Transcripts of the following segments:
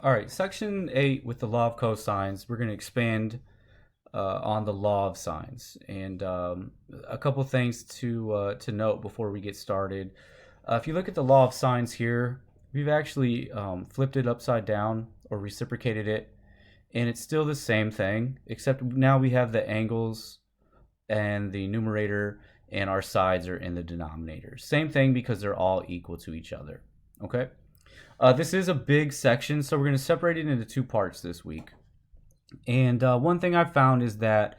All right, section 8 with the law of cosines, we're going to expand on the law of sines. And a couple things to note before we get started. If you look at the law of sines here, we've actually flipped it upside down or reciprocated it, and it's still the same thing, except now we have the angles and the numerator, and our sides are in the denominator. Same thing because they're all equal to each other. Okay. This is a big section, so we're going to separate it into two parts this week. And one thing I found is that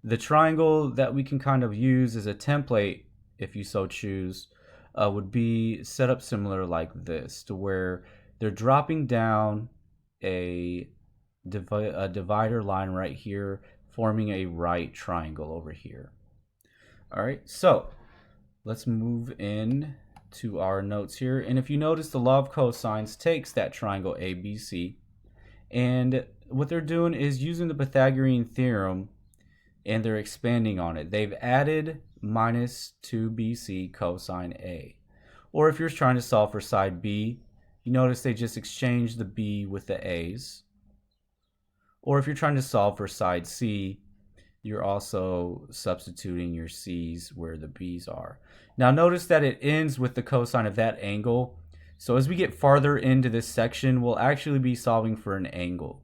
the triangle that we can kind of use as a template, if you so choose, would be set up similar like this, to where they're dropping down a divider line right here, forming a right triangle over here. All right, so let's move in to our notes here. And if you notice, the law of cosines takes that triangle ABC, and what they're doing is using the Pythagorean theorem, and they're expanding on it. They've added minus 2bc cosine A. Or if you're trying to solve for side B, you notice they just exchange the B with the A's. Or if you're trying to solve for side C, you're also substituting your C's where the B's are. Now notice that it ends with the cosine of that angle. So as we get farther into this section, we'll actually be solving for an angle.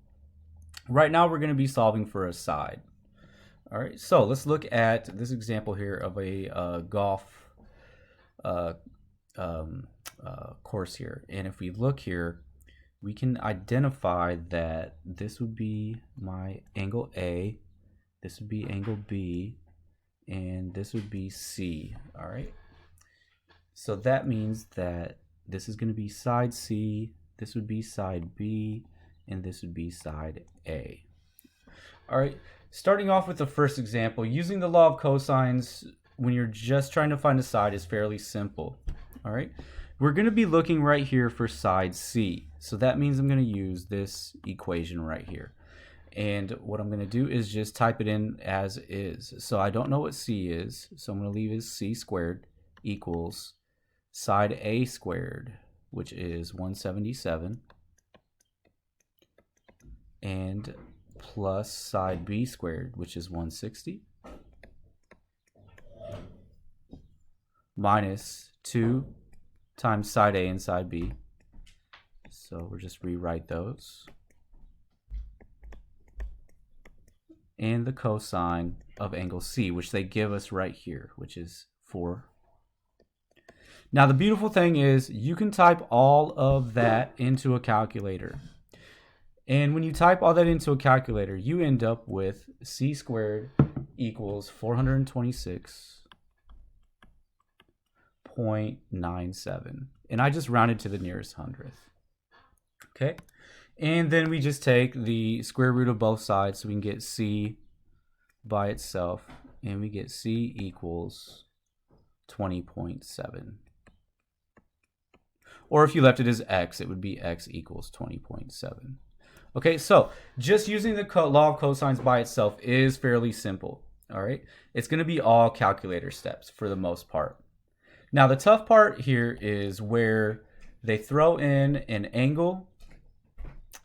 Right now we're going to be solving for a side. All right, so let's look at this example here of a golf course here. And if we look here, we can identify that this would be my angle A, this would be angle B, and this would be C. All right, so that means that this is going to be side C, this would be side B, and this would be side A. All right, starting off with the first example, using the law of cosines when you're just trying to find a side is fairly simple. All right, we're going to be looking right here for side C. So that means I'm going to use this equation right here. And what I'm going to do is just type it in as is. So I don't know what C is, so I'm going to leave as C squared equals side A squared, which is 177, and plus side B squared, which is 160, minus 2 times side A and side B. So we'll just rewrite those. And the cosine of angle C, which they give us right here, which is 4. Now the beautiful thing is you can type all of that into a calculator. And when you type all that into a calculator, you end up with C squared equals 426.97. And I just rounded to the nearest hundredth. Okay. And then we just take the square root of both sides, so we can get C by itself, and we get C equals 20.7. Or if you left it as X, it would be X equals 20.7. Okay, so just using the law of cosines by itself is fairly simple. All right, it's going to be all calculator steps for the most part. Now the tough part here is where they throw in an angle,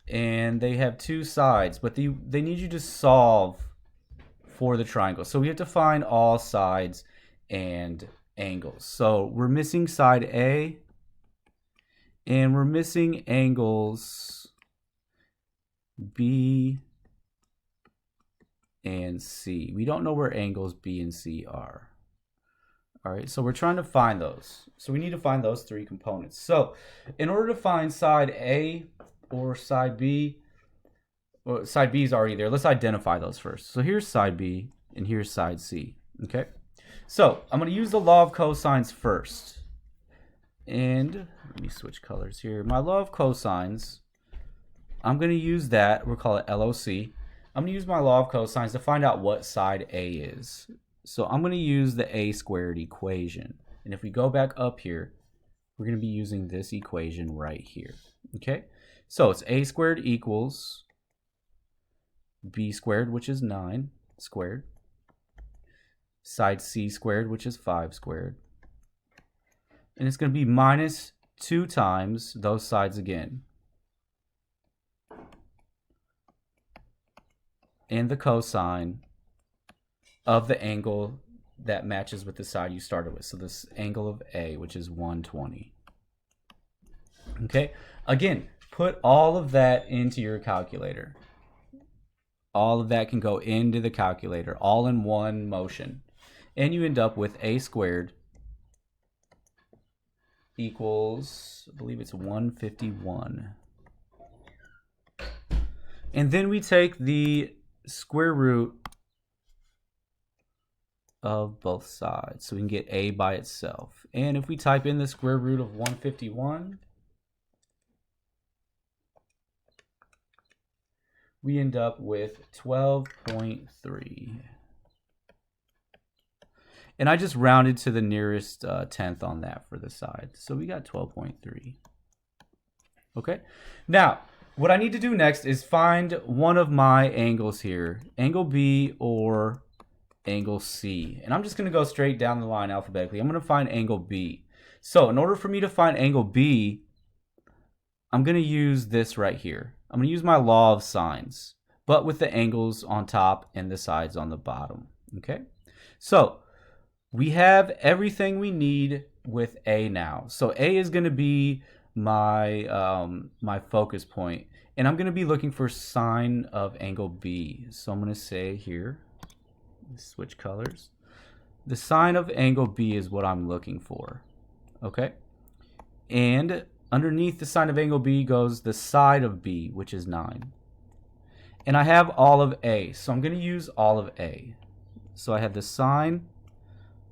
and they have two sides, but they need you to solve for the triangle. So we have to find all sides and angles. So we're missing side A, and we're missing angles B and C. We don't know where angles B and C are. All right, so we're trying to find those. So we need to find those three components. So in order to find side A or side B, well, side B is already there. Let's identify those first. So here's side B and here's side C. Okay, so I'm going to use the law of cosines first. And let me switch colors here. My law of cosines, I'm going to use that. We'll call it LOC. I'm going to use my law of cosines to find out what side A is. So I'm going to use the A squared equation. And if we go back up here, we're going to be using this equation right here. Okay, so it's A squared equals B squared, which is 9 squared, side C squared, which is 5 squared, and it's going to be minus 2 times those sides again. and the cosine of the angle that matches with the side you started with. So this angle of A, which is 120. Okay, again, put all of that into your calculator. All of that can go into the calculator, all in one motion. And you end up with A squared equals, I believe it's 151. And then we take the square root of both sides, so we can get A by itself. And if we type in the square root of 151, we end up with 12.3. And I just rounded to the nearest tenth on that for the side. So we got 12.3. Okay. Now, what I need to do next is find one of my angles here, angle B or angle C. And I'm just going to go straight down the line alphabetically. I'm going to find angle B. So in order for me to find angle B, I'm going to use this right here. I'm going to use my law of sines, but with the angles on top and the sides on the bottom. Okay. So we have everything we need with A now. So A is going to be my my focus point, and I'm going to be looking for sine of angle B. So I'm going to say here, switch colors. The sine of angle B is what I'm looking for. Okay, and underneath the sine of angle B goes the side of B, which is 9. And I have all of A, so I'm going to use all of A. So I have the sine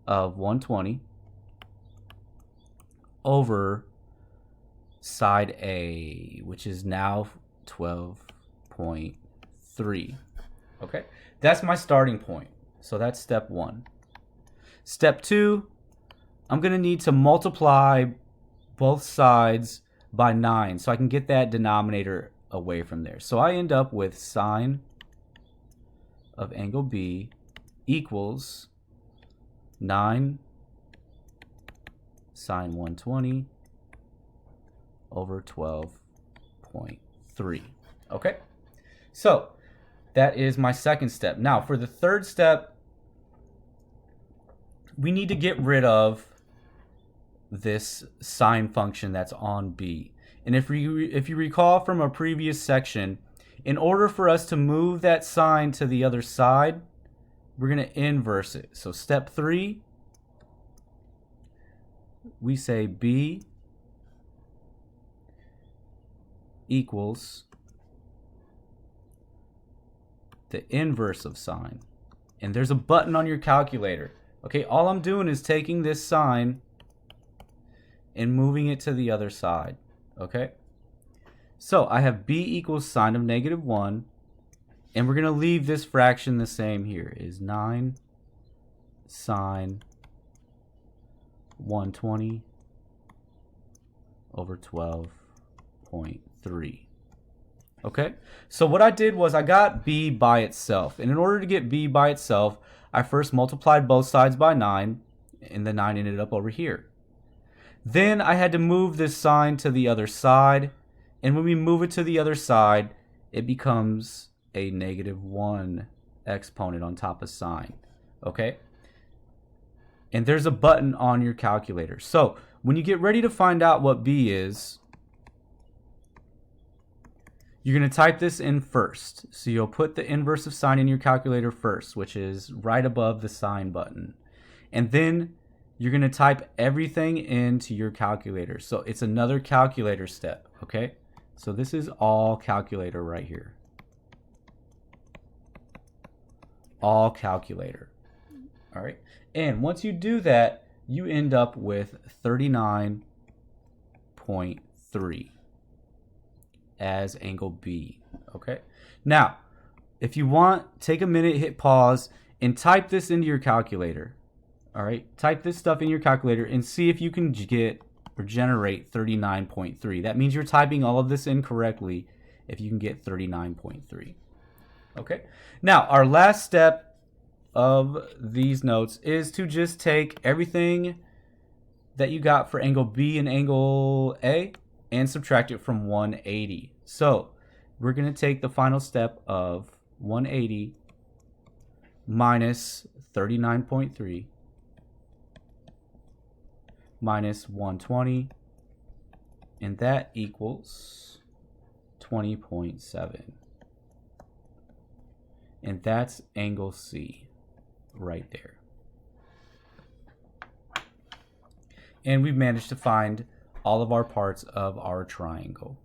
of 120 over side A, which is now 12.3. Okay, that's my starting point. So that's step 1. Step 2, I'm going to need to multiply both sides by 9 so I can get that denominator away from there. So I end up with sine of angle B equals 9 sine 120 over 12.3. Okay, so that is my second step. Now for the third step, we need to get rid of this sine function that's on B. And if you recall from a previous section, in order for us to move that sine to the other side, we're going to inverse it. So step 3, we say B equals the inverse of sine. And there's a button on your calculator. Okay, all I'm doing is taking this sine and moving it to the other side. Okay, so I have B equals sine of -1, and we're going to leave this fraction the same here, is 9 sine 120 over 12.3. Okay, so what I did was I got B by itself, and in order to get B by itself, I first multiplied both sides by 9, and the 9 ended up over here. Then I had to move this sine to the other side, and when we move it to the other side, it becomes a -1 exponent on top of sine. Okay, and there's a button on your calculator. So when you get ready to find out what B is, you're going to type this in first. So you'll put the inverse of sine in your calculator first, which is right above the sine button. And then you're going to type everything into your calculator. So it's another calculator step, okay? So this is all calculator right here. All calculator. All right. And once you do that, you end up with 39.3 as angle B, okay? Now, if you want, take a minute, hit pause, and type this into your calculator. All right, type this stuff in your calculator and see if you can get or generate 39.3. That means you're typing all of this incorrectly if you can get 39.3. Okay, now our last step of these notes is to just take everything that you got for angle B and angle A and subtract it from 180. So we're going to take the final step of 180 minus 39.3 minus 120, and that equals 20.7. And that's angle C right there. And we've managed to find all of our parts of our triangle.